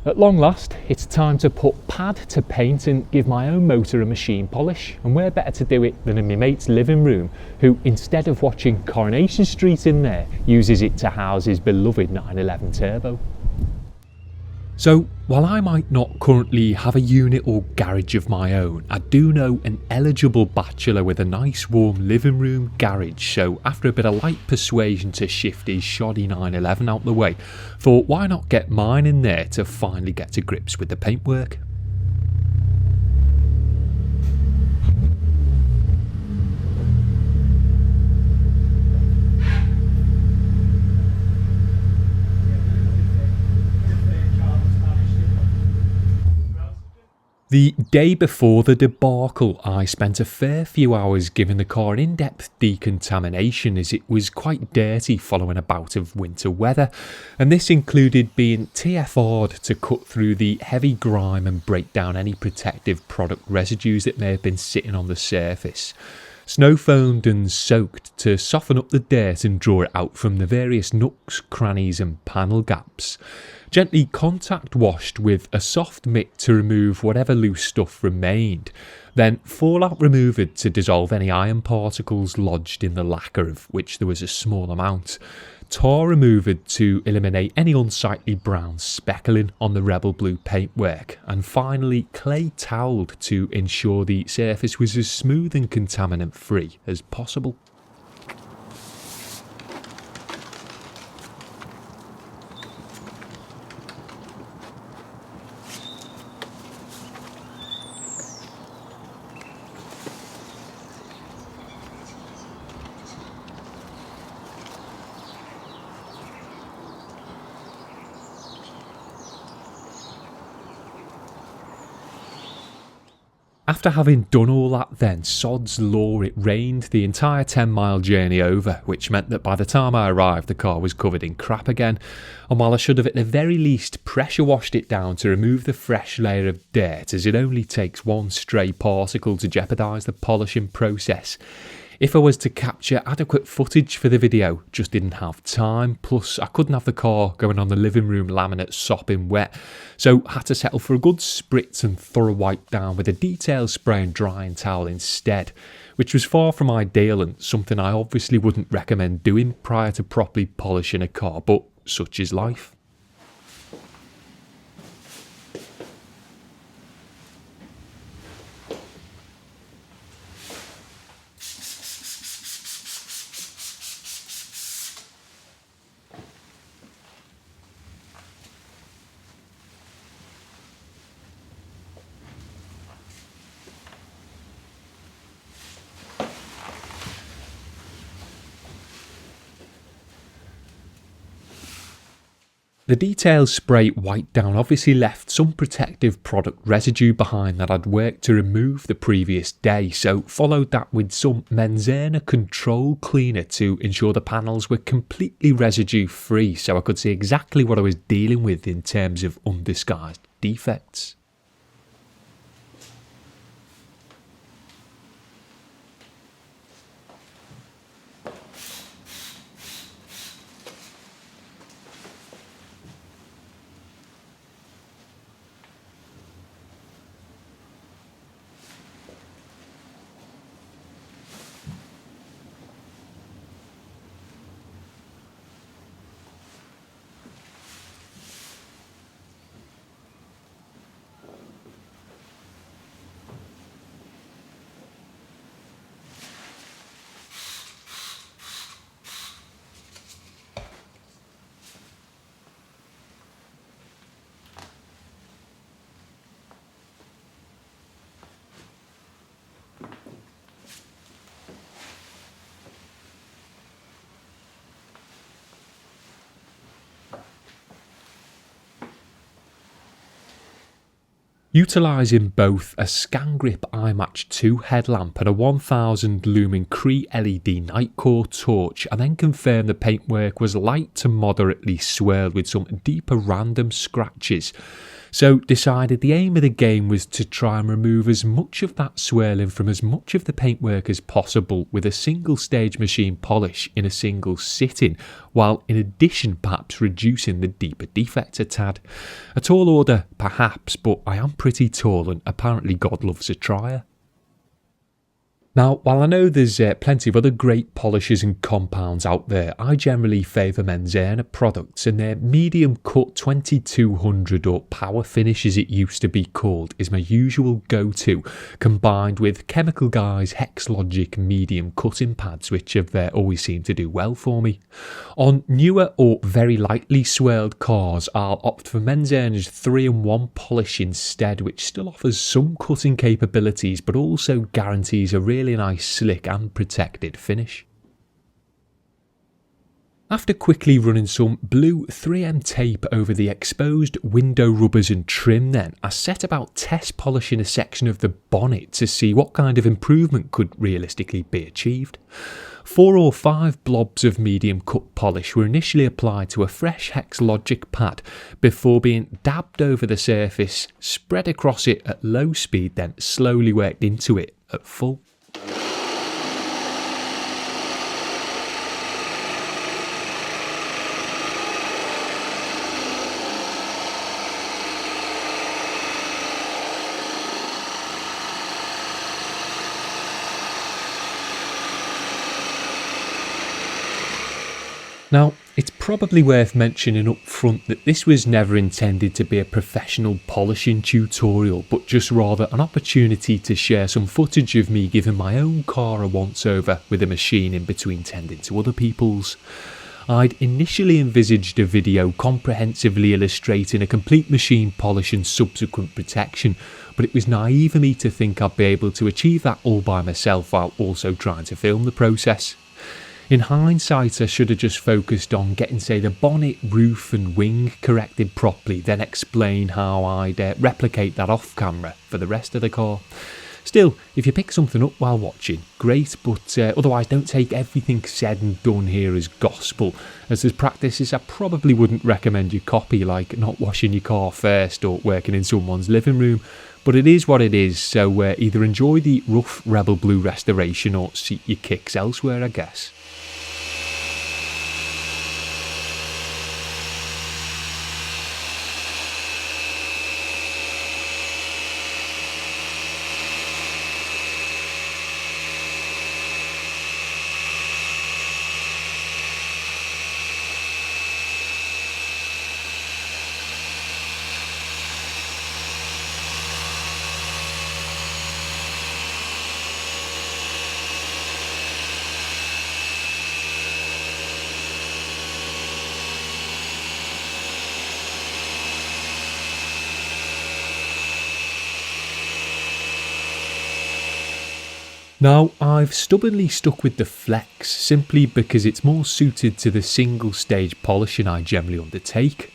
At long last, it's time to put pad to paint and give my own motor a machine polish, and where better to do it than in my mate's living room, who instead of watching Coronation Street in there, uses it to house his beloved 911 Turbo. So, while I might not currently have a unit or garage of my own, I do know an eligible bachelor with a nice warm living room garage, so after a bit of light persuasion to shift his shoddy 911 out the way, thought why not get mine in there to finally get to grips with the paintwork. The day before the debacle, I spent a fair few hours giving the car an in-depth decontamination as it was quite dirty following a bout of winter weather, and this included being TFR'd to cut through the heavy grime and break down any protective product residues that may have been sitting on the surface. Snow foamed and soaked to soften up the dirt and draw it out from the various nooks, crannies and panel gaps. Gently contact washed with a soft mitt to remove whatever loose stuff remained. Then fallout remover to dissolve any iron particles lodged in the lacquer, of which there was a small amount. Tar remover to eliminate any unsightly brown speckling on the rebel blue paintwork, and finally clay toweled to ensure the surface was as smooth and contaminant free as possible. After having done all that then, sod's law, it rained the entire 10-mile journey over, which meant that by the time I arrived the car was covered in crap again, and while I should have at the very least pressure washed it down to remove the fresh layer of dirt, as it only takes one stray particle to jeopardise the polishing process, if I was to capture adequate footage for the video, just didn't have time, plus I couldn't have the car going on the living room laminate sopping wet, so had to settle for a good spritz and thorough wipe down with a detailed spray and drying towel instead, which was far from ideal and something I obviously wouldn't recommend doing prior to properly polishing a car, but such is life. The detailed spray wipe down obviously left some protective product residue behind that I'd worked to remove the previous day, so followed that with some Menzerna control cleaner to ensure the panels were completely residue free so I could see exactly what I was dealing with in terms of undisguised defects. Utilising both a Scangrip iMatch 2 headlamp and a 1000 lumen Cree LED Nitecore torch, I then confirmed the paintwork was light to moderately swirled with some deeper random scratches. So decided the aim of the game was to try and remove as much of that swirling from as much of the paintwork as possible with a single stage machine polish in a single sitting, while in addition perhaps reducing the deeper defects a tad. A tall order perhaps, but I am pretty tall and apparently God loves a trier. Now, while I know there's plenty of other great polishes and compounds out there, I generally favour Menzerna products, and their medium cut 2200 or power finish as it used to be called is my usual go-to, combined with Chemical Guy's Hexlogic medium cutting pads, which have always seemed to do well for me. On newer or very lightly swirled cars, I'll opt for Menzerna's 3-in-1 polish instead, which still offers some cutting capabilities but also guarantees a really nice slick and protected finish. After quickly running some blue 3M tape over the exposed window rubbers and trim then, I set about test polishing a section of the bonnet to see what kind of improvement could realistically be achieved. 4 or 5 blobs of medium cut polish were initially applied to a fresh Hexlogic pad before being dabbed over the surface, spread across it at low speed, then slowly worked into it at full. Now, it's probably worth mentioning up front that this was never intended to be a professional polishing tutorial, but just rather an opportunity to share some footage of me giving my own car a once-over with a machine in between tending to other people's. I'd initially envisaged a video comprehensively illustrating a complete machine polish and subsequent protection, but it was naive of me to think I'd be able to achieve that all by myself while also trying to film the process. In hindsight, I should have just focused on getting, say, the bonnet, roof and wing corrected properly, then explain how I'd replicate that off camera for the rest of the car. Still, if you pick something up while watching, great, but otherwise don't take everything said and done here as gospel, as there's practices I probably wouldn't recommend you copy, like not washing your car first or working in someone's living room. But it is what it is, so either enjoy the rough Rebel Blue restoration or seek your kicks elsewhere, I guess. Now, I've stubbornly stuck with the Flex simply because it's more suited to the single stage polishing I generally undertake.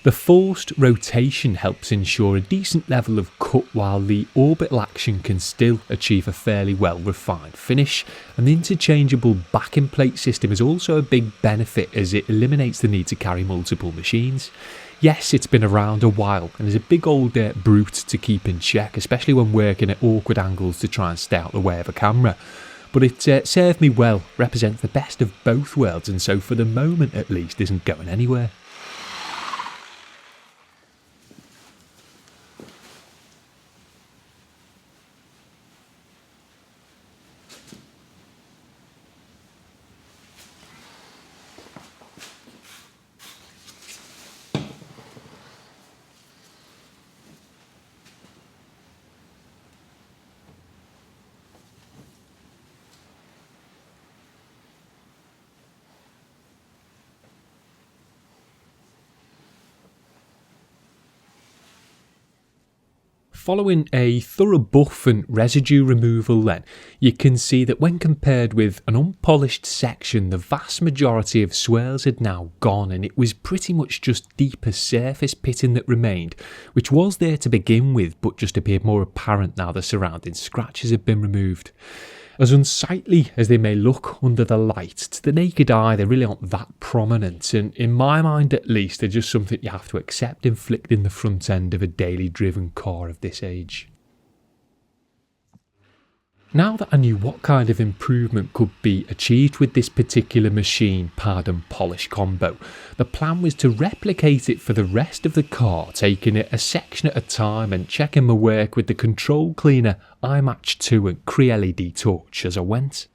The forced rotation helps ensure a decent level of cut while the orbital action can still achieve a fairly well refined finish, and the interchangeable backing plate system is also a big benefit as it eliminates the need to carry multiple machines. Yes, it's been around a while and is a big old brute to keep in check, especially when working at awkward angles to try and stay out the way of a camera. But it served me well, represents the best of both worlds, and so for the moment at least isn't going anywhere. Following a thorough buff and residue removal then, you can see that when compared with an unpolished section, the vast majority of swirls had now gone and it was pretty much just deeper surface pitting that remained, which was there to begin with but just appeared more apparent now the surrounding scratches had been removed. As unsightly as they may look under the light, to the naked eye they really aren't that prominent, and in my mind at least they're just something you have to accept inflicting the front end of a daily driven car of this age. Now that I knew what kind of improvement could be achieved with this particular machine, pad and polish combo, the plan was to replicate it for the rest of the car, taking it a section at a time and checking my work with the control cleaner, iMatch 2 and Cree LED torch as I went.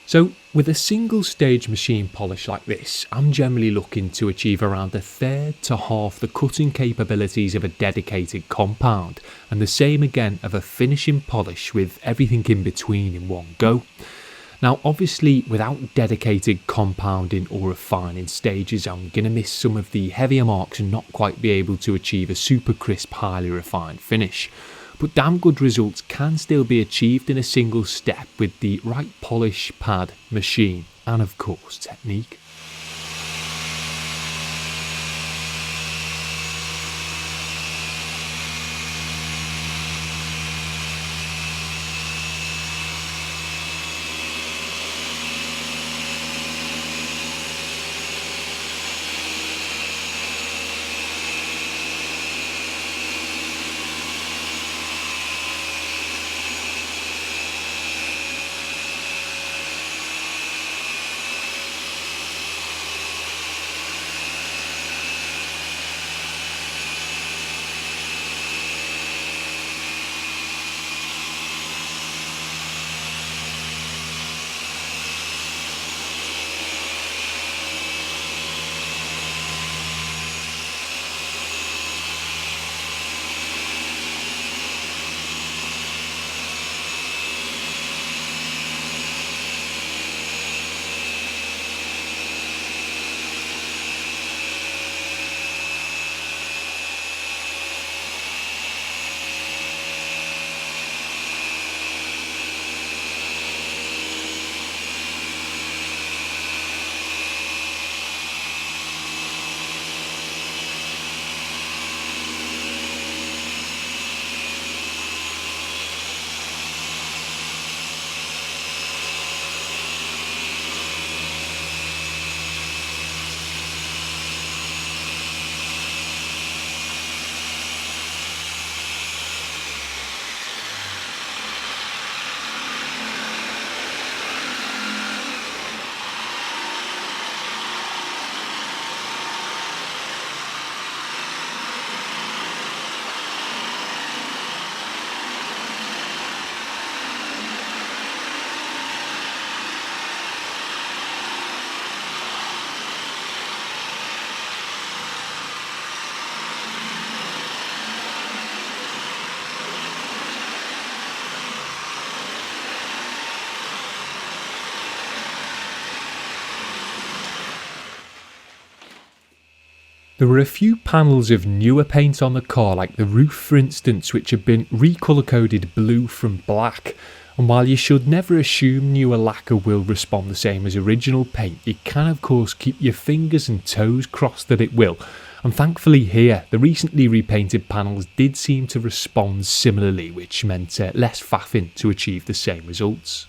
So with a single stage machine polish like this, I'm generally looking to achieve around a third to half the cutting capabilities of a dedicated compound, and the same again of a finishing polish with everything in between in one go. Now obviously without dedicated compounding or refining stages, I'm going to miss some of the heavier marks and not quite be able to achieve a super crisp, highly refined finish. But damn good results can still be achieved in a single step with the right polish, pad, machine and of course technique. There were a few panels of newer paint on the car, like the roof for instance, which had been recolour coded blue from black. And while you should never assume newer lacquer will respond the same as original paint, you can of course keep your fingers and toes crossed that it will. And thankfully here, the recently repainted panels did seem to respond similarly, which meant less faffing to achieve the same results.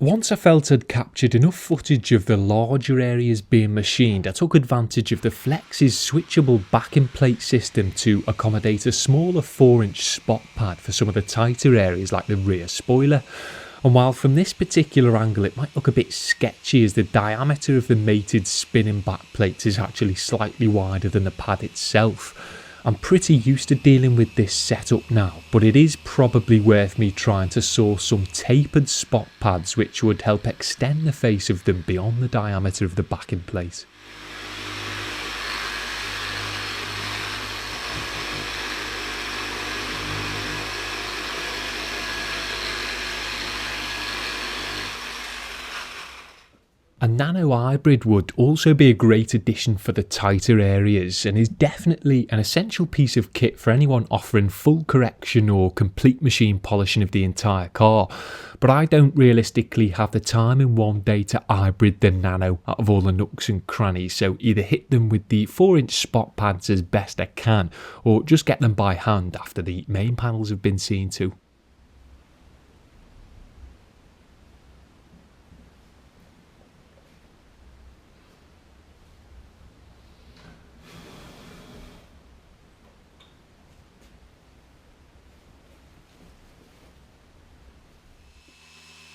Once I felt I'd captured enough footage of the larger areas being machined, I took advantage of the Flex's switchable backing plate system to accommodate a smaller 4-inch spot pad for some of the tighter areas like the rear spoiler. And while from this particular angle it might look a bit sketchy as the diameter of the mated spinning back plates is actually slightly wider than the pad itself, I'm pretty used to dealing with this setup now, but it is probably worth me trying to source some tapered spot pads which would help extend the face of them beyond the diameter of the backing plate. A nano hybrid would also be a great addition for the tighter areas and is definitely an essential piece of kit for anyone offering full correction or complete machine polishing of the entire car, but I don't realistically have the time in one day to hybrid the nano out of all the nooks and crannies, so either hit them with the 4-inch spot pads as best I can or just get them by hand after the main panels have been seen to.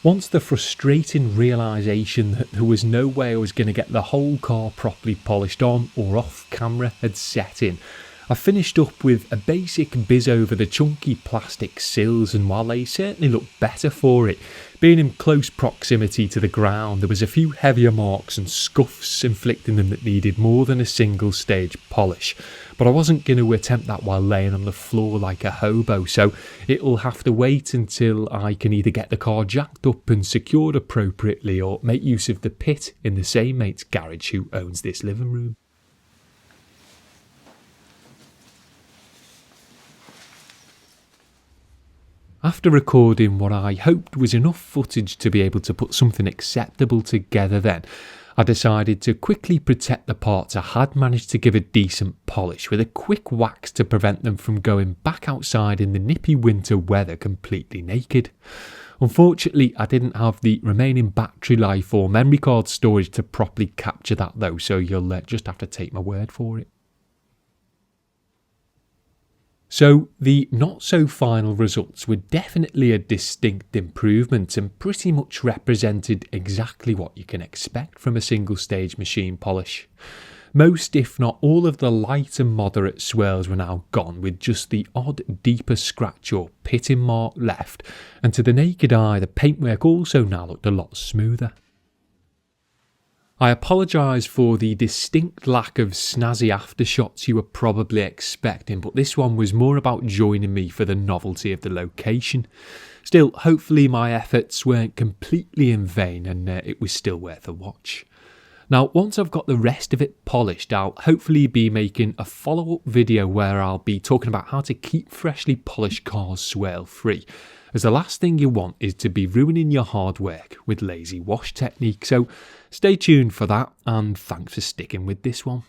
Once the frustrating realisation that there was no way I was going to get the whole car properly polished on or off camera had set in, I finished up with a basic biz over the chunky plastic sills, and while they certainly looked better for it, being in close proximity to the ground, there was a few heavier marks and scuffs inflicting them that needed more than a single stage polish. But I wasn't going to attempt that while laying on the floor like a hobo, so it'll have to wait until I can either get the car jacked up and secured appropriately or make use of the pit in the same mate's garage who owns this living room. After recording what I hoped was enough footage to be able to put something acceptable together then, I decided to quickly protect the parts I had managed to give a decent polish with a quick wax to prevent them from going back outside in the nippy winter weather completely naked. Unfortunately, I didn't have the remaining battery life or memory card storage to properly capture that though, so you'll just have to take my word for it. So the not so final results were definitely a distinct improvement and pretty much represented exactly what you can expect from a single stage machine polish. Most if not all of the light and moderate swirls were now gone, with just the odd deeper scratch or pitting mark left, and to the naked eye the paintwork also now looked a lot smoother. I apologise for the distinct lack of snazzy aftershots you were probably expecting, but this one was more about joining me for the novelty of the location. Still, hopefully my efforts weren't completely in vain and it was still worth a watch. Now, once I've got the rest of it polished, I'll hopefully be making a follow-up video where I'll be talking about how to keep freshly polished cars swirl free, as the last thing you want is to be ruining your hard work with lazy wash technique. So stay tuned for that, and thanks for sticking with this one.